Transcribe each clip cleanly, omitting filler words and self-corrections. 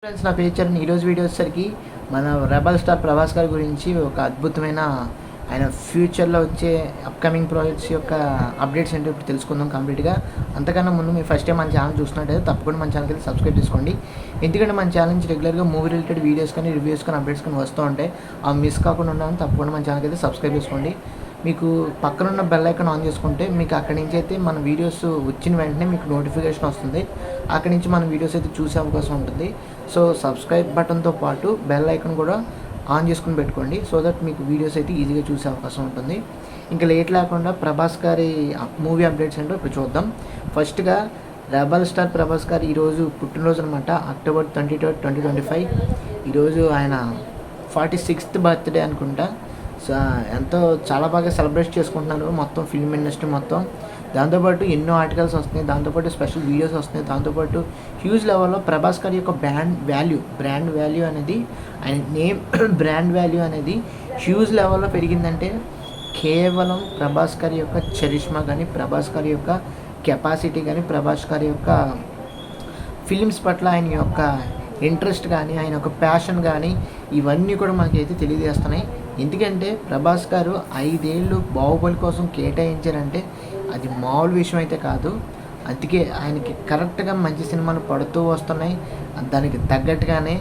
Friends, నా పేరు చరణ్. ఈరోజు వీడియో వచ్చేసరికి మన రెబల్ స్టార్ ప్రభాస్ గారి గురించి ఒక అద్భుతమైన ఆయన ఫ్యూచర్లో వచ్చే అప్కమింగ్ ప్రాజెక్ట్స్ యొక్క అప్డేట్స్ ఏంటో ఇప్పుడు తెలుసుకుందాం కంప్లీట్గా. అంతకన్నా ముందు మీరు ఫస్ట్ టైం మన ఛానల్ చూస్తున్నట్టయితే తప్పకుండా మన ఛానల్కి అయితే సబ్స్క్రైబ్ చేసుకోండి. ఎందుకంటే మన ఛానల్ నుంచి రెగ్యులర్గా మూవీ రిలేటెడ్ వీడియోస్ కానీ రివ్యూస్ కానీ అప్డేట్స్ కానీ వస్తూ ఉంటాయి. అవి మిస్ కాకుండా ఉండాలని తప్పకుండా మన ఛానల్కి అయితే సబ్స్క్రైబ్ చేసుకోండి. మీకు పక్కనున్న బెల్ ఐకాన్ ఆన్ చేసుకుంటే మీకు అక్కడి నుంచి అయితే మన వీడియోస్ వచ్చిన వెంటనే మీకు నోటిఫికేషన్ వస్తుంది. అక్కడి నుంచి మన వీడియోస్ అయితే చూసే అవకాశం ఉంటుంది. సో సబ్స్క్రైబ్ బటన్తో పాటు బెల్ ఐకాన్ కూడా ఆన్ చేసుకుని పెట్టుకోండి, సో దట్ మీకు వీడియోస్ అయితే ఈజీగా చూసే అవకాశం ఉంటుంది. ఇంకా లేట్ లేకుండా ప్రభాస్ గారి మూవీ అప్డేట్స్ ఏంటో ఇప్పుడు చూద్దాం. ఫస్ట్గా రెబల్ స్టార్ ప్రభాస్ గారు ఈరోజు పుట్టినరోజు అనమాట. అక్టోబర్ 23, 2025 ఈరోజు ఆయన 46th బర్త్డే అనుకుంటా. సో ఎంతో చాలా బాగా సెలబ్రేట్ చేసుకుంటున్నారు మొత్తం ఫిల్మ్ ఇండస్ట్రీ మొత్తం. దాంతోపాటు ఎన్నో ఆర్టికల్స్ వస్తున్నాయి, దాంతోపాటు స్పెషల్ వీడియోస్ వస్తున్నాయి. దాంతోపాటు హ్యూజ్ లెవెల్లో ప్రభాస్ గారి యొక్క బ్రాండ్ వాల్యూ అనేది, ఆయన నేమ్ బ్రాండ్ వాల్యూ అనేది హ్యూజ్ లెవెల్లో పెరిగిందంటే కేవలం ప్రభాస్ గారి యొక్క చరిష్మా కానీ, ప్రభాస్ గారి యొక్క కెపాసిటీ కానీ, ప్రభాస్ గారి యొక్క ఫిలిమ్స్ పట్ల ఆయన యొక్క ఇంట్రెస్ట్ కానీ, ఆయన యొక్క ప్యాషన్ కానీ, ఇవన్నీ కూడా మనకైతే తెలియజేస్తున్నాయి. ఎందుకంటే ప్రభాస్ గారు 5 ఏళ్ళు బాహుబలి కోసం కేటాయించారంటే అది మామూలు విషయం అయితే కాదు. అందుకే ఆయనకి కరెక్ట్గా మంచి సినిమాలు పడుతూ వస్తున్నాయి. దానికి తగ్గట్టుగానే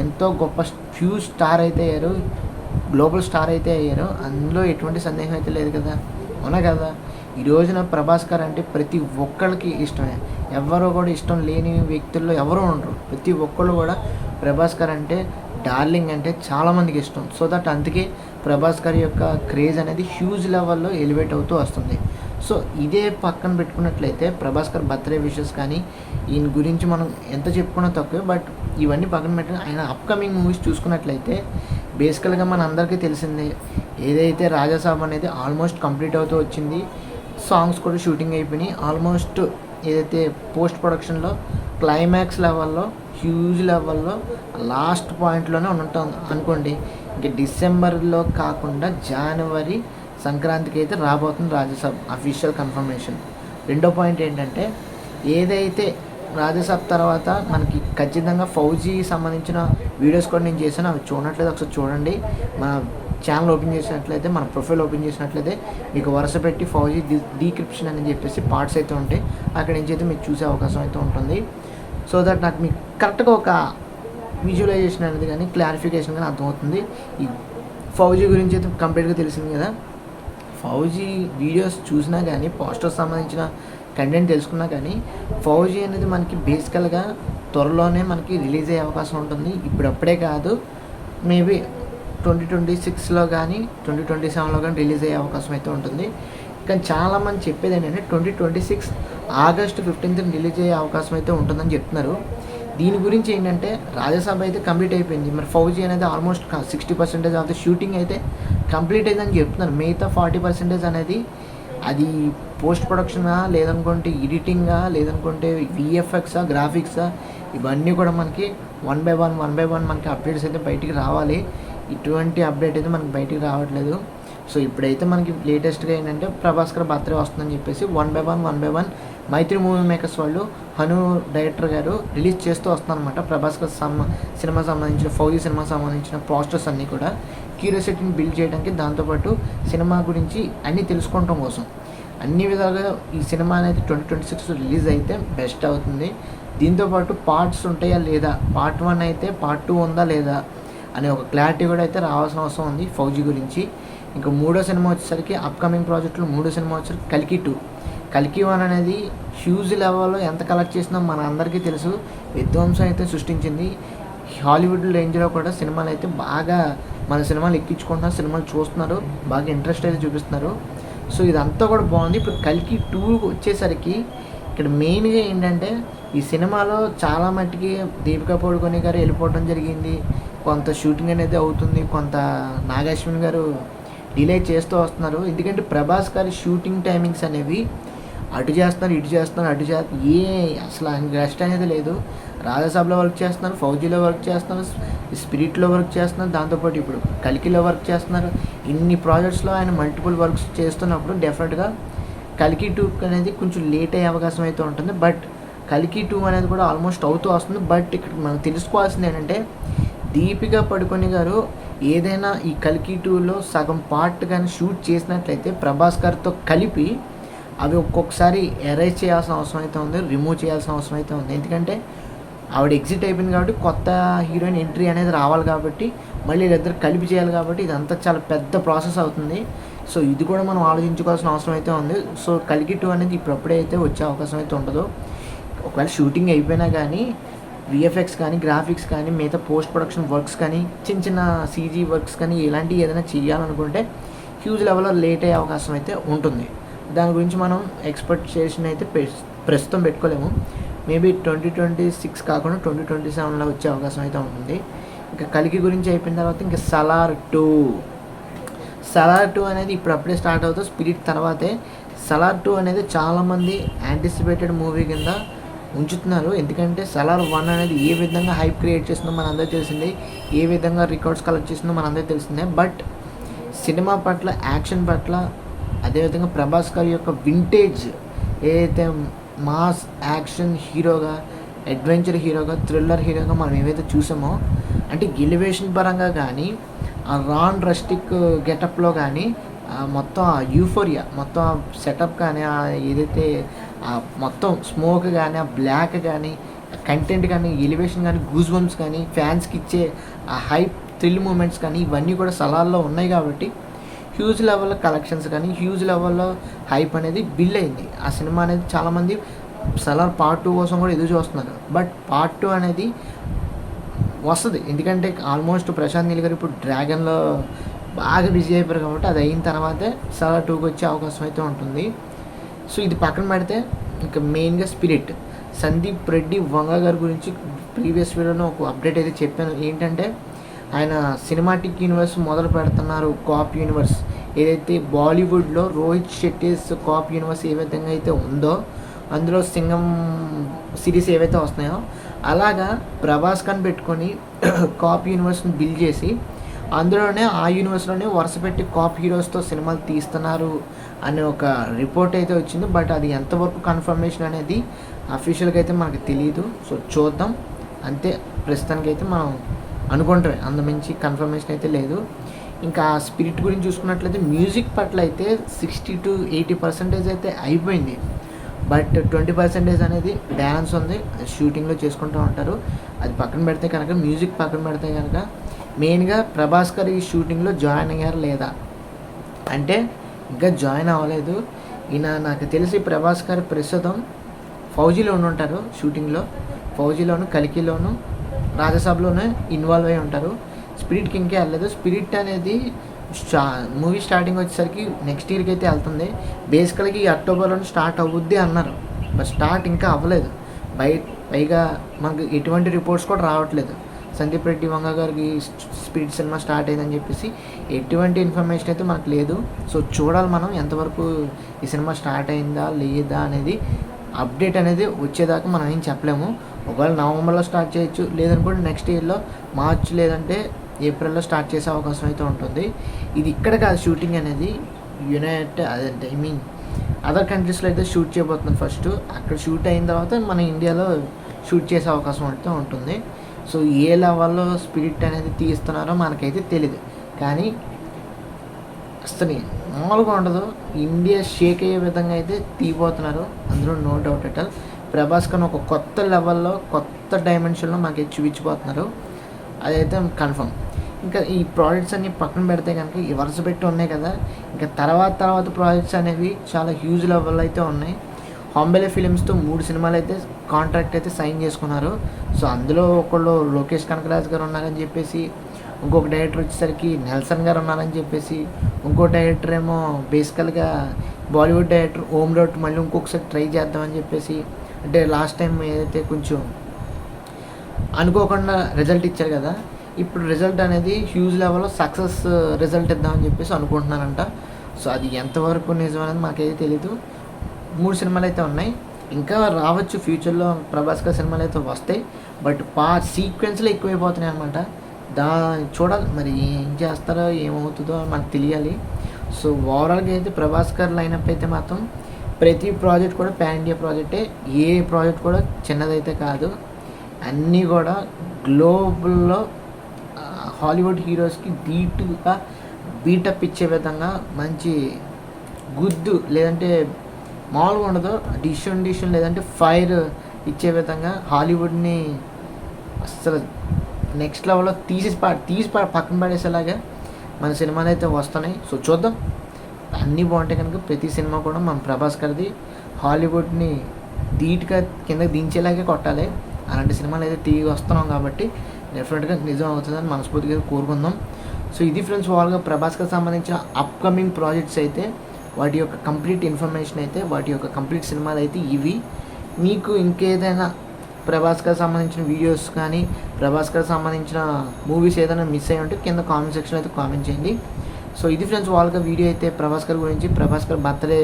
ఎంతో గొప్ప హ్యూజ్ స్టార్ అయితే అయ్యారు, గ్లోబల్ స్టార్ అయితే అయ్యారు. అందులో ఎటువంటి సందేహం అయితే లేదు కదా, అవునా కదా. ఈ రోజున ప్రభాస్ గారు అంటే ప్రతి ఒక్కరికి ఇష్టమే. ఎవరో కూడా ఇష్టం లేని వ్యక్తుల్లో ఎవరో ఉండరు. ప్రతి ఒక్కళ్ళు కూడా ప్రభాస్ గారు అంటే డార్లింగ్, అంటే చాలామందికి ఇష్టం. సో దట్ అందుకే ప్రభాస్ గారి యొక్క క్రేజ్ అనేది హ్యూజ్ లెవెల్లో ఎలివేట్ అవుతూ వస్తుంది. సో ఇదే పక్కన పెట్టుకున్నట్లయితే ప్రభాస్ గారి బర్త్డే విషెస్ కానీ ఈయన గురించి మనం ఎంత చెప్పుకున్నా తక్కువే. బట్ ఇవన్నీ పక్కన పెట్టి ఆయన అప్కమింగ్ మూవీస్ చూసుకున్నట్లయితే బేసికల్గా మన అందరికీ తెలిసిందే, ఏదైతే రాజాసాబ్ అనేది ఆల్మోస్ట్ కంప్లీట్ అవుతూ వచ్చింది. సాంగ్స్ కూడా షూటింగ్ అయిపోయినాయి ఆల్మోస్ట్. ఏదైతే పోస్ట్ ప్రొడక్షన్లో క్లైమాక్స్ లెవెల్లో హ్యూజ్ లెవెల్లో లాస్ట్ పాయింట్లోనే ఉంటాం అనుకోండి. ఇంక డిసెంబర్లో కాకుండా జనవరి సంక్రాంతికి అయితే రాబోతుంది రాజాసాబ్ అఫీషియల్ కన్ఫర్మేషన్. రెండో పాయింట్ ఏంటంటే, ఏదైతే రాజాసాబ్ తర్వాత మనకి ఖచ్చితంగా ఫౌజీ సంబంధించిన వీడియోస్ కూడా నేను చేశాను. అవి చూడట్లేదు, ఒకసారి చూడండి. మన ఛానల్ ఓపెన్ చేసినట్లయితే, మన ప్రొఫైల్ ఓపెన్ చేసినట్లయితే మీకు వరుస పెట్టి ఫౌజీ డీక్రిప్షన్ అని చెప్పేసి పార్ట్స్ అయితే ఉంటాయి. అక్కడి నుంచి అయితే మీకు చూసే అవకాశం అయితే ఉంటుంది. సో దట్ నాకు మీకు కరెక్ట్గా ఒక విజువలైజేషన్ అనేది కానీ క్లారిఫికేషన్ కానీ అర్థమవుతుంది. ఈ ఫౌజీ గురించి అయితే కంప్లీట్గా తెలిసింది కదా. ఫౌజీ వీడియోస్ చూసినా కానీ, పోస్టర్స్ సంబంధించిన కంటెంట్ తెలుసుకున్నా కానీ, ఫౌజీ అనేది మనకి బేసికల్గా త్వరలోనే మనకి రిలీజ్ అయ్యే అవకాశం ఉంటుంది. ఇప్పుడప్పుడే కాదు, మేబీ 2026లో కానీ 2027లో కానీ రిలీజ్ అయ్యే అవకాశం అయితే ఉంటుంది. కానీ చాలామంది చెప్పేది ఏంటంటే 2026 ఆగస్టు 15th రిలీజ్ అయ్యే అవకాశం అయితే ఉంటుందని చెప్తున్నారు. దీని గురించి ఏంటంటే, రాజాసాబ్ అయితే కంప్లీట్ అయిపోయింది, మరి ఫౌజీ అనేది ఆల్మోస్ట్ 60% ఆఫ్ ద షూటింగ్ అయితే కంప్లీట్ అయిందని చెప్తున్నారు. మిగతా 40% అనేది అది పోస్ట్ ప్రొడక్షనా, లేదనుకుంటే ఎడిటింగా, లేదనుకుంటే విఎఫ్ఎక్సా, గ్రాఫిక్సా, ఇవన్నీ కూడా మనకి వన్ బై వన్ మనకి అప్డేట్స్ అయితే బయటికి రావాలి. ఇటువంటి అప్డేట్ అయితే మనకి బయటికి రావట్లేదు. సో ఇప్పుడైతే మనకి లేటెస్ట్గా ఏంటంటే ప్రభాస్ గారు బర్త్డే వస్తుందని చెప్పేసి one by one Mythri movie makers వాళ్ళు, హను డైరెక్టర్ గారు రిలీజ్ చేస్తూ వస్తున్నారనమాట. ప్రభాస్ గారు సినిమా సంబంధించిన, ఫౌజీ సినిమా సంబంధించిన పోస్టర్స్ అన్నీ కూడా క్యూరియాసిటీని బిల్డ్ చేయడానికి, దాంతోపాటు సినిమా గురించి అన్నీ తెలుసుకోవడం కోసం అన్ని విధాలుగా ఈ సినిమా అనేది 2026 రిలీజ్ అయితే బెస్ట్ అవుతుంది. దీంతోపాటు పార్ట్స్ ఉంటాయా లేదా, పార్ట్ 1 అయితే పార్ట్ 2 ఉందా లేదా అనే ఒక క్లారిటీ కూడా అయితే రావాల్సిన అవసరం ఉంది ఫౌజీ గురించి. ఇంకా మూడో సినిమా వచ్చేసరికి అప్కమింగ్ ప్రాజెక్టులో మూడో సినిమా వచ్చేసరికి కల్కి 1 అనేది హ్యూజ్ లెవెల్లో ఎంత కలెక్ట్ చేసినా మన అందరికీ తెలుసు, విధ్వంసం అయితే సృష్టించింది. హాలీవుడ్ రేంజ్లో కూడా సినిమాలు అయితే బాగా మన సినిమాలు ఎక్కించుకుంటున్నారు, సినిమాలు చూస్తున్నారు, బాగా ఇంట్రెస్ట్ అయితే చూపిస్తున్నారు. సో ఇదంతా కూడా బాగుంది. ఇప్పుడు కల్కి 2 వచ్చేసరికి ఇక్కడ మెయిన్గా ఏంటంటే, ఈ సినిమాలో చాలా మట్టికి దీపికా పడుకొని గారు వెళ్ళిపోవడం జరిగింది. కొంత షూటింగ్ అనేది అవుతుంది, కొంత నాగాశ్విన్ గారు డిలే చేస్తూ వస్తున్నారు. ఎందుకంటే ప్రభాస్ గారి షూటింగ్ టైమింగ్స్ అనేవి అటు చేస్తున్నారు, అసలు రెస్ట్ అనేది లేదు. రాజాసాబ్లో వర్క్ చేస్తున్నారు, ఫౌజీలో వర్క్ చేస్తున్నారు, స్పిరిట్లో వర్క్ చేస్తున్నారు, దాంతోపాటు ఇప్పుడు కల్కిలో వర్క్ చేస్తున్నారు. ఇన్ని ప్రాజెక్ట్స్లో ఆయన మల్టిపుల్ వర్క్స్ చేస్తున్నప్పుడు డెఫినెట్గా కల్కి 2 అనేది కొంచెం లేట్ అయ్యే అవకాశం అయితే ఉంటుంది. బట్ కల్కి 2 అనేది కూడా ఆల్మోస్ట్ అవుతూ వస్తుంది. బట్ ఇక్కడ మనం తెలుసుకోవాల్సింది ఏంటంటే దీపిక పడుకొని గారు ఏదైనా ఈ కల్కి 2లో సగం పార్ట్ కానీ షూట్ చేసినట్లయితే ప్రభాస్ గారితో కలిపి అవి ఒక్కొక్కసారి ఎరేజ్ చేయాల్సిన అవసరం అయితే ఉంది, రిమూవ్ చేయాల్సిన అవసరం అయితే ఉంది. ఎందుకంటే ఆవిడ ఎగ్జిట్ అయిపోయింది కాబట్టి కొత్త హీరోయిన్ ఎంట్రీ అనేది రావాలి కాబట్టి మళ్ళీ వీళ్ళిద్దరు కలిపి చేయాలి కాబట్టి ఇదంతా చాలా పెద్ద ప్రాసెస్ అవుతుంది. సో ఇది కూడా మనం ఆలోచించుకోవాల్సిన అవసరం అయితే ఉంది. సో కల్కి 2 అనేది ఇప్పుడప్పుడే అయితే వచ్చే అవకాశం అయితే ఉండదు. ఒకవేళ షూటింగ్ అయిపోయినా కానీ విఎఫ్ఎక్స్ కానీ గ్రాఫిక్స్ కానీ మిగతా పోస్ట్ ప్రొడక్షన్ వర్క్స్ కానీ చిన్న చిన్న సీజీ వర్క్స్ కానీ ఇలాంటివి ఏదైనా చేయాలనుకుంటే హ్యూజ్ లెవెల్లో లేట్ అయ్యే అవకాశం అయితే ఉంటుంది. దాని గురించి మనం ఎక్స్పెక్టేషన్ అయితే ప్రస్తుతం పెట్టుకోలేము. మేబీ 2026 కాకుండా 2027లో వచ్చే అవకాశం అయితే ఉంటుంది. ఇంకా కల్కి గురించి అయిపోయిన తర్వాత ఇంకా సలార్ 2 అనేది ఇప్పుడప్పుడే స్టార్ట్ అవుతుంది. స్పిరిట్ తర్వాతే సలార్ 2 అనేది చాలామంది యాంటిసిపేటెడ్ మూవీ కింద ఉంచుతున్నారు. ఎందుకంటే సలార్ 1 అనేది ఏ విధంగా హైప్ క్రియేట్ చేస్తుందో మనందరికీ తెలిసిందే, ఏ విధంగా రికార్డ్స్ కలెక్ట్ చేస్తుందో మనందరికీ తెలిసిందే. బట్ సినిమా పట్ల, యాక్షన్ పట్ల, అదేవిధంగా ప్రభాస్ గారి యొక్క వింటేజ్ ఏదైతే మాస్ యాక్షన్ హీరోగా, అడ్వెంచర్ హీరోగా, థ్రిల్లర్ హీరోగా మనం ఏవైతే చూసామో అంటే ఎలివేషన్ పరంగా కానీ ఆ రాన్ రస్టిక్ గెటప్లో కానీ మొత్తం ఆ యూఫోరియా, మొత్తం ఆ సెటప్ కానీ ఏదైతే మొత్తం స్మోక్ కానీ, ఆ బ్లాక్ కానీ, కంటెంట్ కానీ, ఎలివేషన్ కానీ, గూస్ బంప్స్ కానీ, ఫ్యాన్స్కి ఇచ్చే ఆ హైప్ థ్రిల్ మూమెంట్స్ కానీ ఇవన్నీ కూడా సలార్లో ఉన్నాయి కాబట్టి హ్యూజ్ లెవెల్లో కలెక్షన్స్ కానీ హ్యూజ్ లెవెల్లో హైప్ అనేది బిల్డ్ అయింది. ఆ సినిమా అనేది చాలామంది సలార్ పార్ట్ 2 కోసం కూడా ఎదురు చూస్తున్నారు. బట్ పార్ట్ 2 అనేది వస్తుంది. ఎందుకంటే ఆల్మోస్ట్ ప్రశాంత్ నీల్ గారు ఇప్పుడు డ్రాగన్లో బాగా బిజీ అయిపోయారు కాబట్టి అది అయిన తర్వాతే సలార్ 2కి వచ్చే అవకాశం అయితే ఉంటుంది. సో ఇది పక్కన పెడితే ఇంకా మెయిన్గా స్పిరిట్ సందీప్ రెడ్డి వంగ గారి గురించి ప్రీవియస్ వీడియోలో ఒక అప్డేట్ అయితే చెప్పాను. ఏంటంటే ఆయన సినిమాటిక్ యూనివర్స్ మొదలు పెడుతున్నారు. కాప్ యూనివర్స్ ఏదైతే బాలీవుడ్లో రోహిత్ శెట్టీస్ కాప్ యూనివర్స్ ఏ విధంగా అయితే ఉందో అందులో సింగం సిరీస్ ఏవైతే వస్తున్నాయో అలాగా ప్రభాస్ ఖాన్ పెట్టుకొని కాప్ యూనివర్స్ని బిల్డ్ చేసి అందులోనే ఆ యూనివర్స్లోనే వరుస పెట్టి కాప్ హీరోస్తో సినిమాలు తీస్తున్నారు అనే ఒక రిపోర్ట్ అయితే వచ్చింది. బట్ అది ఎంతవరకు కన్ఫర్మేషన్ అనేది అఫీషియల్గా అయితే మనకు తెలియదు. సో చూద్దాం అంతే. ప్రస్తుతానికి అయితే మనం అనుకుంటామే, అంతమించి కన్ఫర్మేషన్ అయితే లేదు. ఇంకా స్పిరిట్ గురించి చూసుకున్నట్లయితే మ్యూజిక్ పట్ల అయితే 60 to 80% అయితే అయిపోయింది. బట్ 20% అనేది బ్యాలెన్స్ ఉంది, షూటింగ్లో చేసుకుంటూ ఉంటారు. అది పక్కన పెడితే కనుక మ్యూజిక్ పక్కన పెడితే కనుక మెయిన్గా ప్రభాస్ గారు ఈ షూటింగ్లో జాయిన్ అయ్యారు లేదా అంటే ఇంకా జాయిన్ అవ్వలేదు. ఈయన నాకు తెలిసి ప్రభాస్ గారు ప్రస్తుతం ఫౌజీలో ఉంటారు షూటింగ్లో. ఫౌజీలోను, కల్కిలోను, రాజసాబ్లోనే ఇన్వాల్వ్ అయి ఉంటారు. స్పిరిట్కి ఇంకే వెళ్ళలేదు. స్పిరిట్ అనేది మూవీ స్టార్టింగ్ వచ్చేసరికి నెక్స్ట్ ఇయర్కి అయితే వెళ్తుంది. బేసికల్గా ఈ అక్టోబర్లో స్టార్ట్ అవుద్ది అన్నారు, బట్ స్టార్ట్ ఇంకా అవ్వలేదు. పైగా మనకు ఎటువంటి రిపోర్ట్స్ కూడా రావట్లేదు. సందీప్ రెడ్డి వంగ గారికి స్పిరిట్ సినిమా స్టార్ట్ అయిందని చెప్పేసి ఎటువంటి ఇన్ఫర్మేషన్ అయితే మనకు లేదు. సో చూడాలి మనం ఎంతవరకు ఈ సినిమా స్టార్ట్ అయిందా లేదా అనేది. అప్డేట్ అనేది వచ్చేదాకా మనం ఏం చెప్పలేము. ఒకవేళ నవంబర్లో స్టార్ట్ చేయొచ్చు, లేదనుకుంటే నెక్స్ట్ ఇయర్లో మార్చ్ లేదంటే ఏప్రిల్లో స్టార్ట్ చేసే అవకాశం అయితే ఉంటుంది. ఇది ఇక్కడ కాదు షూటింగ్ అనేది, అదే అదర్ కంట్రీస్లో అయితే షూట్ చేయబోతున్నారు. ఫస్ట్ అక్కడ షూట్ అయిన తర్వాత మన ఇండియాలో షూట్ చేసే అవకాశం అయితే ఉంటుంది. సో ఏ లెవెల్లో స్పిరిట్ అనేది తీస్తున్నారో మనకైతే తెలియదు, కానీ అసలు మామూలుగా ఉండదు. ఇండియా షేక్ అయ్యే విధంగా అయితే తీయబోతున్నారు, అందులో no doubt at all. Prabhas Khan ఒక కొత్త లెవెల్లో, కొత్త డైమెన్షన్లో మాకు చూపించబోతున్నారు, అదైతే కన్ఫర్మ్. ఇంకా ఈ ప్రాజెక్ట్స్ అన్ని పక్కన పెడితే కనుక ఈ వరుస పెట్టి ఉన్నాయి కదా, ఇంకా తర్వాత ప్రాజెక్ట్స్ అనేవి చాలా హ్యూజ్ లెవెల్లో అయితే ఉన్నాయి. హాంబెలే ఫిలిమ్స్తో 3 సినిమాలు అయితే కాంట్రాక్ట్ అయితే సైన్ చేసుకున్నారు. సో అందులో ఒకళ్ళు లోకేష్ కనకరాజ్ గారు ఉన్నారని చెప్పేసి, ఇంకొక డైరెక్టర్ వచ్చేసరికి నెల్సన్ గారు ఉన్నారని చెప్పేసి, ఇంకో డైరెక్టర్ ఏమో బేసికల్గా బాలీవుడ్ డైరెక్టర్ ఓమ్ రౌట్ మళ్ళీ ఇంకొకసారి ట్రై చేద్దామని చెప్పేసి, అంటే లాస్ట్ టైం ఏదైతే కొంచెం అనుకోకుండా రిజల్ట్ ఇచ్చారు కదా, ఇప్పుడు రిజల్ట్ అనేది హ్యూజ్ లెవెల్లో సక్సెస్ రిజల్ట్ ఇద్దామని చెప్పేసి అనుకుంటున్నారంట. సో అది ఎంతవరకు నిజం అనేది మాకైతే తెలీదు. 3 సినిమాలు అయితే ఉన్నాయి, ఇంకా రావచ్చు ఫ్యూచర్లో ప్రభాస్ గారి సినిమాలు అయితే వస్తాయి. బట్ సీక్వెన్స్లో ఎక్కువైపోతున్నాయి అనమాట. చూడాలి మరి ఏం చేస్తారో ఏమవుతుందో మనకు తెలియాలి. సో ఓవరాల్గా అయితే ప్రభాస్ గారి లైనప్ అయితే మాత్రం ప్రతి ప్రాజెక్ట్ కూడా పాన్ ఇండియా ప్రాజెక్టే. ఏ ప్రాజెక్ట్ కూడా చిన్నదైతే కాదు. అన్నీ కూడా గ్లోబల్లో హాలీవుడ్ హీరోస్కి ధీటుగా బీటప్ ఇచ్చే విధంగా మంచి గుద్దు, లేదంటే మామూలుగా ఉండదు, డిషన్ లేదంటే ఫైర్ ఇచ్చే విధంగా హాలీవుడ్ని అసలు నెక్స్ట్ లెవెల్లో తీసి పక్కన పడేసేలాగా మన సినిమాలు అయితే వస్తున్నాయి. సో చూద్దాం, అన్నీ బాగుంటాయి కనుక ప్రతి సినిమా కూడా మన ప్రభాస్ గారిది హాలీవుడ్ని ధీటుగా కింద దించేలాగే కొట్టాలి. అలాంటి సినిమాలు అయితే తిరిగి వస్తున్నాం కాబట్టి డెఫినెట్గా నిజం అవుతుందని మనస్ఫూర్తిగా కోరుకుందాం. సో ఇది ఫ్రెండ్స్, వాళ్ళగా ప్రభాస్కి సంబంధించిన అప్కమింగ్ ప్రాజెక్ట్స్ అయితే, వాటి యొక్క కంప్లీట్ ఇన్ఫర్మేషన్ అయితే, వాటి యొక్క కంప్లీట్ సినిమాలు అయితే ఇవి. మీకు ఇంకేదైనా ప్రభాస్ గారికి సంబంధించిన వీడియోస్ కానీ, ప్రభాస్ గారికి సంబంధించిన మూవీస్ ఏదైనా మిస్ అయ్యి ఉంటే కింద కామెంట్ సెక్షన్ అయితే కామెంట్ చేయండి. సో ఇది ఫ్రెండ్స్, వాళ్ళకి వీడియో అయితే ప్రభాస్ గారి గురించి, ప్రభాస్ గారి బర్త్డే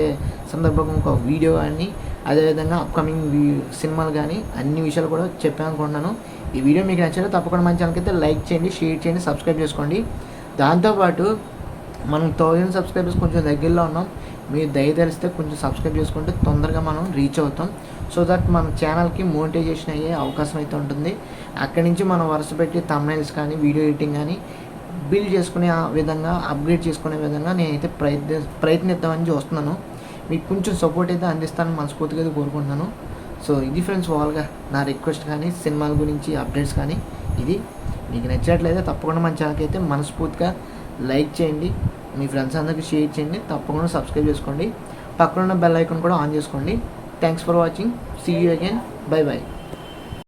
సందర్భంగా ఒక వీడియో కానీ, అదేవిధంగా అప్కమింగ్ సినిమాలు కానీ అన్ని విషయాలు కూడా చెప్పాను అనుకుంటున్నాను. ఈ వీడియో మీకు నచ్చితే తప్పకుండా మన ఛానల్కి అయితే లైక్ చేయండి, షేర్ చేయండి, సబ్స్క్రైబ్ చేసుకోండి. దాంతోపాటు మనం 1000 సబ్స్క్రైబర్స్ కొంచెం దగ్గరలో ఉన్నాం. మీరు దయతలిస్తే కొంచెం సబ్స్క్రైబ్ చేసుకుంటే తొందరగా మనం రీచ్ అవుతాం. సో దట్ మన ఛానల్కి మోనిటైజేషన్ అయ్యే అవకాశం అయితే ఉంటుంది. అక్కడి నుంచి మనం వరుస పెట్టి థంబ్నెయిల్స్ కానీ, వీడియో ఎడిటింగ్ కానీ బిల్డ్ చేసుకునే విధంగా, అప్గ్రేడ్ చేసుకునే విధంగా నేనైతే ప్రయత్నిద్దామని చూస్తున్నాను. మీకు కొంచెం సపోర్ట్ అయితే అందిస్తానని మనస్ఫూర్తిగా కోరుకుంటున్నాను. సో ఇది ఫ్రెండ్స్, వాళ్ళగా నా రిక్వెస్ట్ కానీ, సినిమాల గురించి అప్డేట్స్ కానీ ఇది. మీకు నచ్చినట్లయితే తప్పకుండా మన ఛానల్కి అయితే మనస్ఫూర్తిగా లైక్ చేయండి, మీ ఫ్రెండ్స్ అందరికీ షేర్ చేయండి, తప్పకుండా సబ్స్క్రైబ్ చేసుకోండి, పక్కన ఉన్న బెల్ ఐకాన్ కూడా ఆన్ చేసుకోండి. Thanks for watching. See you again. Bye by.